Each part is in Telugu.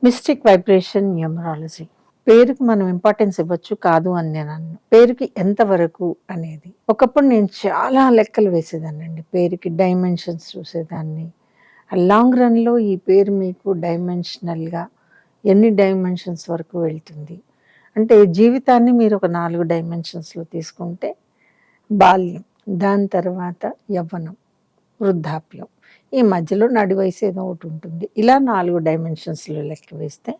Mystic vibration numerology. పేరుకి మనం ఇంపార్టెన్స్ ఇవ్వచ్చు కాదు అని నేను అన్నాను. పేరుకి ఎంతవరకు అనేది. ఒకప్పుడు నేను చాలా లెక్కలు వేసేదాన్నండి. పేరుకి డైమెన్షన్స్ చూసేదాన్ని. లాంగ్ రన్‌లో ఈ పేరు మీకు డైమెన్షనల్‌గా ఎన్ని డైమెన్షన్స్ వరకు వెళ్తుంది. అంటే జీవితాన్ని మీరు ఒక 4 డైమెన్షన్స్‌లో తీసుకుంటే బాల్యం, దాని తర్వాత యవ్వనం, వృద్ధాప్యం, ఈ మధ్యలో నడి వయసు ఏదో ఒకటి ఉంటుంది. ఇలా 4 డైమెన్షన్స్‌లో లెక్క వేస్తే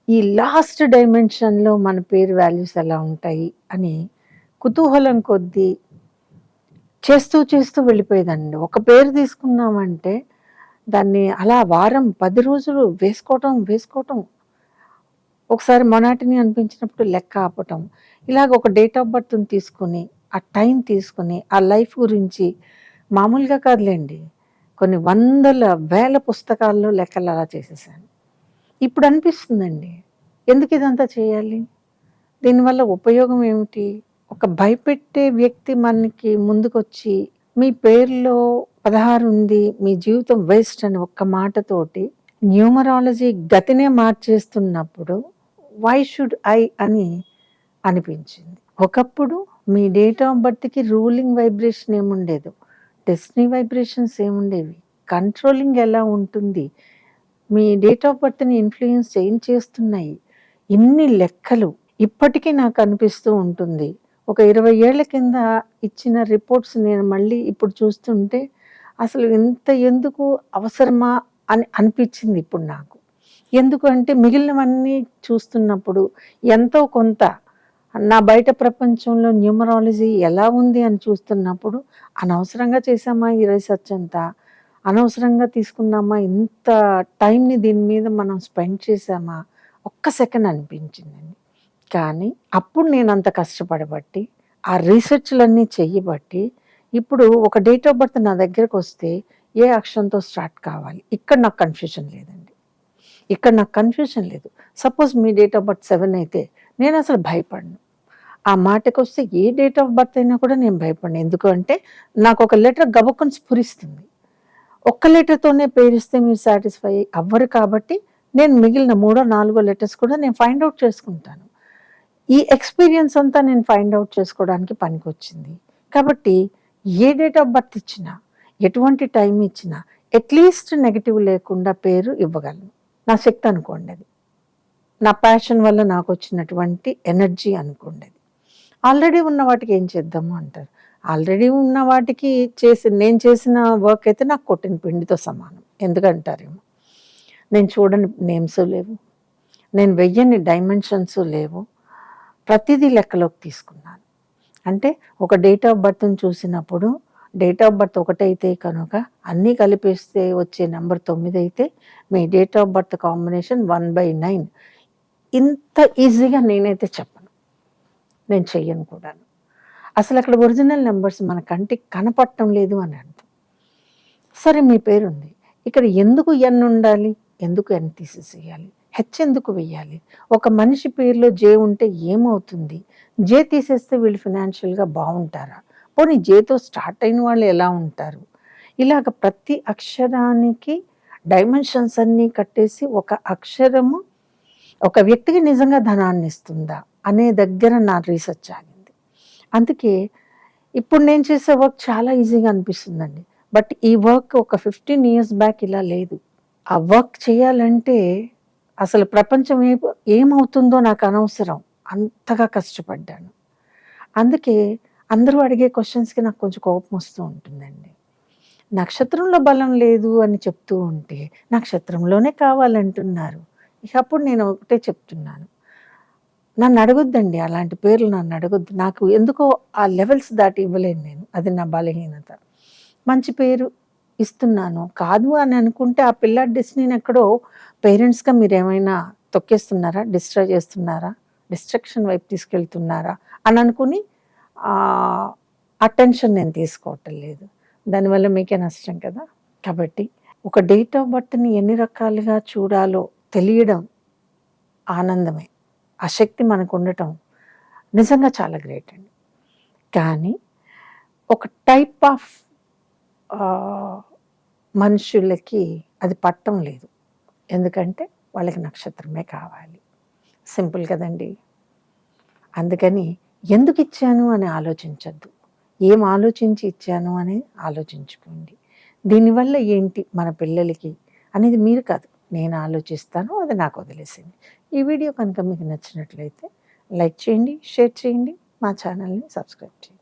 ఈ లాస్ట్ డైమెన్షన్‌లో మన పేరు వాల్యూస్ ఎలా ఉంటాయి అని కుతూహలం కొద్దీ చేస్తూ వెళ్ళిపోయేదానండి. ఒక పేరు తీసుకున్నామంటే దాన్ని అలా వారం, 10 రోజులు వేసుకోవటం. ఒకసారి మొనాటనీ అనిపించినప్పుడు లెక్క ఆపటం. ఇలాగ ఒక డేట్ ఆఫ్ బర్త్‌ని తీసుకొని, ఆ టైం తీసుకొని, ఆ లైఫ్ గురించి మామూలుగా కాదులెండి. కొన్ని వందల, వేల పుస్తకాల్లో లెక్కలు అలా చేసేసాను. ఇప్పుడు అనిపిస్తుందండి, ఎందుకు ఇదంతా చేయాలి? దీనివల్ల ఉపయోగం ఏమిటి? ఒక భయపెట్టే వ్యక్తి మనకి ముందుకొచ్చి, మీ పేరులో 16 ఉంది, మీ జీవితం వేస్ట్ అని ఒక్క మాటతోటి న్యూమరాలజీ గతినే మార్చేస్తున్నప్పుడు వై షుడ్ ఐ అని అనిపించింది. ఒకప్పుడు మీ డేట్ ఆఫ్ బర్త్‌కి రూలింగ్ వైబ్రేషన్ ఏముండేదో, డెస్టినీ వైబ్రేషన్స్ ఏముండేవి, కంట్రోలింగ్ ఎలా ఉంటుంది, మీ డేట్ ఆఫ్ బర్త్‌ని ఇన్‌ఫ్లూయెన్స్ ఏం చేస్తున్నాయి, ఇన్ని లెక్కలు ఇప్పటికీ నాకు అనిపిస్తూ ఉంటుంది. ఒక 20 ఏళ్ల కింద ఇచ్చిన రిపోర్ట్స్ నేను మళ్ళీ ఇప్పుడు చూస్తుంటే అసలు ఎందుకు అవసరమా అని అనిపించింది ఇప్పుడు నాకు. ఎందుకు అంటే మిగిలినవన్నీ చూస్తున్నప్పుడు ఎంతో కొంత నా బయట ప్రపంచంలో న్యూమరాలజీ ఎలా ఉంది అని చూస్తున్నప్పుడు అనవసరంగా చేసామా ఈ రీసెర్చ్ అంతా, అనవసరంగా తీసుకున్నామా, ఇంత టైంని దీని మీద మనం స్పెండ్ చేసామా, ఒక్క సెకండ్ అనిపించిందండి. కానీ అప్పుడు నేను అంత కష్టపడబట్టి, ఆ రీసెర్చ్‌లన్నీ చెయ్యబట్టి, ఇప్పుడు ఒక డేట్ ఆఫ్ బర్త్ నా దగ్గరకు వస్తే ఏ అక్షరంతో స్టార్ట్ కావాలి, ఇక్కడ నాకు కన్ఫ్యూజన్ లేదండి. ఇక్కడ నాకు కన్ఫ్యూజన్ లేదు. Suppose me date of birth 7 అయితే నేను అసలు భయపడను. ఆ మాటకొస్తే ఏ డేట్ ఆఫ్ బర్త్ అయినా కూడా నేను భయపడను. ఎందుకు అంటే నాకు ఒక లెటర్ గబుక్కున స్ఫురిస్తుంది. ఒక్క లెటర్‌తోనే పేరిస్తే మీరు సాటిస్ఫై అవ్వరు కాబట్టి నేను మిగిలిన మూడో, నాలుగో లెటర్స్ కూడా నేను ఫైండ్ ఔట్ చేసుకుంటాను. ఈ ఎక్స్‌పీరియన్స్ అంతా నేను ఫైండ్ ఔట్ చేసుకోవడానికి పనికొచ్చింది. కాబట్టి ఏ డేట్ ఆఫ్ బర్త్ ఇచ్చినా, ఎటువంటి టైం ఇచ్చినా అట్‌లీస్ట్ నెగెటివ్ లేకుండా పేరు ఇవ్వగలను. నా శక్తి అనుకోండి అది. నా ప్యాషన్ వల్ల నాకొచ్చినటువంటి ఎనర్జీ అనుకోండి అది. ఆల్రెడీ ఉన్న వాటికి ఏం చేద్దాము అంటారు. ఆల్రెడీ ఉన్న వాటికి నేను చేసిన వర్క్ అయితే నాకు కొట్టిన పిండితో సమానం. ఎందుకంటారేమో. నేను చూడని నేమ్స్ లేవు. నేను వెయ్యని డైమెన్షన్స్ లేవు. ప్రతిదీ లెక్కలోకి తీసుకున్నాను. అంటే ఒక డేట్ ఆఫ్ బర్త్‌ని చూసినప్పుడు డేట్ ఆఫ్ బర్త్ ఒకటైతే కనుక అన్నీ కలిపేస్తే వచ్చే నంబర్ 9 అయితే మీ డేట్ ఆఫ్ బర్త్ కాంబినేషన్ 1/9. ఇంత ఈజీగా నేనైతే చెప్పను. నేను చెయ్యను కూడాను. అసలు అక్కడ ఒరిజినల్ నంబర్స్ మన కంటికి కనపడటం లేదు అని అర్థం. సరే మీ పేరుంది. ఇక్కడ ఎందుకు ఎన్ ఉండాలి? ఎందుకు ఎన్ తీసేసేయాలి? హెచ్ ఎందుకు వెయ్యాలి? ఒక మనిషి పేరులో జే ఉంటే ఏమవుతుంది? జే తీసేస్తే వీళ్ళు ఫినాన్షియల్‌గా బావుంటారా? పోనీ జేతో స్టార్ట్ అయిన వాళ్ళు ఎలా ఉంటారు? ఇలాగ ప్రతి అక్షరానికి డైమెన్షన్స్ అన్నీ కట్టేసి ఒక అక్షరము ఒక వ్యక్తికి నిజంగా ధనాన్నిస్తుందా అనే దగ్గర నా రీసెర్చ్ ఆగింది. అందుకే ఇప్పుడు నేను చేసే వర్క్ చాలా ఈజీగా అనిపిస్తుందండి. బట్ ఈ వర్క్ ఒక 15 ఇయర్స్ బ్యాక్ ఇలా లేదు. ఆ వర్క్ చేయాలంటే అసలు ప్రపంచం ఏమవుతుందో నాకు అనవసరం. అంతగా కష్టపడ్డాను. అందుకే అందరూ అడిగే క్వెషన్స్‌కి నాకు కొంచెం కోపం వస్తూ ఉంటుందండి. నక్షత్రంలో బలం లేదు అని చెప్తూ ఉంటే, నక్షత్రంలోనే కావాలంటున్నారు. ఇక అప్పుడు నేను ఒకటే చెప్తున్నాను. నన్నడగొద్దండి అలాంటి పేర్లు నన్నడగొద్దు. నాకు ఎందుకో ఆ లెవెల్స్ దాటి ఇవ్వలేను నేను. అది నా బలహీనత. మంచి పేరు ఇస్తున్నాను. కాదు అని అనుకుంటే ఆ పిల్లాడి డెస్టినీని ఎక్కడో పేరెంట్స్‌గా మీరేమైనా తొక్కేస్తున్నారా? డిస్ట్రాయ్ చేస్తున్నారా? డిస్ట్రక్షన్ వైపు తీసుకెళ్తున్నారా? అని అనుకుని ఆ టెన్షన్ నేను తీసుకోవటం లేదు. దానివల్ల మీకే నష్టం కదా! కాబట్టి ఒక డేట్ ఆఫ్ బర్త్‌ని ఎన్ని రకాలుగా చూడాలో తెలియడం ఆనందమే. ఆ శక్తి మనకుండటం నిజంగా చాలా గ్రేట్ అండి. కానీ ఒక టైప్ ఆఫ్ ఆహ్, మనుషులకి అది పట్టం లేదు. ఎందుకంటే వాళ్ళకి నక్షత్రమే కావాలి. సింపుల్ కదండీ! అందుకని ఎందుకు ఇచ్చాను అని ఆలోచించొద్దు. ఏం ఆలోచించి ఇచ్చాను అని ఆలోచించుకోండి. దీనివల్ల ఏంటి మన పిల్లలకి అనేది మీరు కాదు, నేను ఆలోచిస్తాను. అది నాకు వదిలేసింది. ఈ వీడియో కనుక మీకు నచ్చినట్లయితే లైక్ చేయండి, షేర్ చేయండి, మా ఛానల్‌ని సబ్స్క్రైబ్ చేయండి.